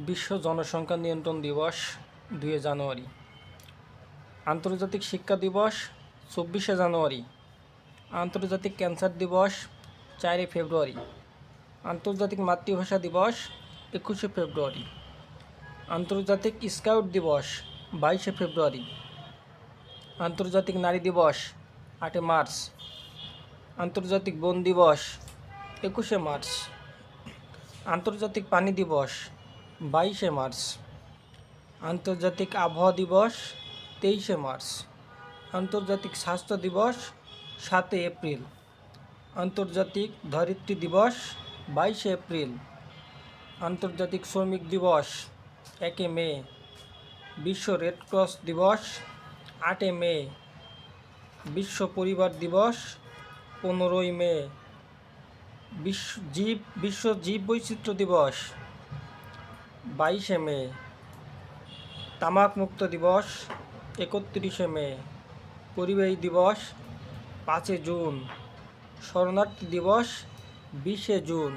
বিশ্ব জনসংখ্যা নিয়ন্ত্রণ দিবস 2 জানুয়ারি। আন্তর্জাতিক শিক্ষা দিবস 24 জানুয়ারি। আন্তর্জাতিক ক্যান্সার দিবস 4 ফেব্রুয়ারি। আন্তর্জাতিক মাতৃভাষা দিবস 21 ফেব্রুয়ারি। আন্তর্জাতিক স্কাউট দিবস 22 ফেব্রুয়ারি। আন্তর্জাতিক নারী দিবস 8 মার্চ। আন্তর্জাতিক বন দিবস 21 মার্চ। আন্তর্জাতিক পানি দিবস 22 মার্চ। আন্তর্জাতিক আবহাওয়া দিবস 23 মার্চ। আন্তর্জাতিক স্বাস্থ্য দিবস 7 এপ্রিল। আন্তর্জাতিক ধরিত্রী দিবস 22 এপ্রিল। আন্তর্জাতিক শ্রমিক দিবস 1 মে। বিশ্ব রেড ক্রস দিবস 8 মে। বিশ্ব পরিবার দিবস 15 মে। বিশ্ব জীব বৈচিত্র্য দিবস 22 মে। তামাক মুক্ত দিবস 31 মে। পরিবেশ দিবস 5 জুন। শরণার্থী দিবস 20 জুন।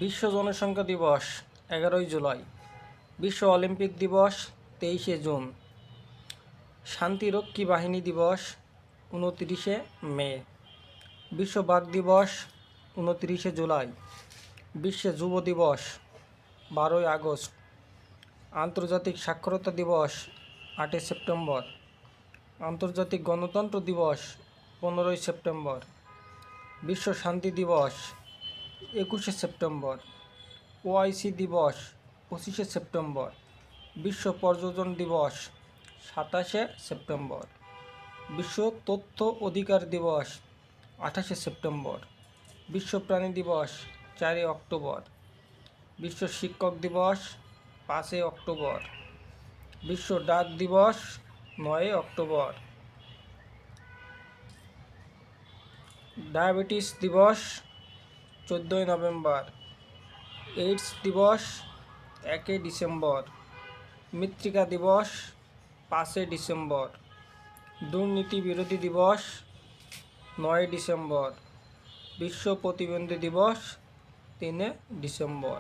বিশ্ব জনসংখ্যা দিবস 11 জুলাই। বিশ্ব অলিম্পিক দিবস 23 জুন। শান্তিরক্ষী বাহিনী দিবস 29 মে। বিশ্ব বাঘ দিবস 29 জুলাই। বিশ্ব যুব দিবস 12 আগস্ট। আন্তর্জাতিক সাক্ষরতা দিবস 8 সেপ্টেম্বর। আন্তর্জাতিক গণতন্ত্র দিবস 15 সেপ্টেম্বর। বিশ্ব শান্তি দিবস 21 সেপ্টেম্বর। OIC দিবস 25 সেপ্টেম্বর। বিশ্ব পর্যটন দিবস 27 সেপ্টেম্বর। বিশ্ব তথ্য অধিকার দিবস 28 সেপ্টেম্বর। বিশ্ব প্রাণী দিবস 4 অক্টোবর। বিশ্ব শিক্ষক দিবস 5 অক্টোবর। বিশ্ব ডাক দিবস 9 অক্টোবর। ডায়াবেটিস দিবস 14 নভেম্বর। এইডস দিবস 1 ডিসেম্বর। মৃত্তিকা দিবস 5 ডিসেম্বর। দুর্নীতি বিরোধী দিবস 9 ডিসেম্বর। বিশ্ব প্রতিবন্ধী দিবস 3 ডিসেম্বর।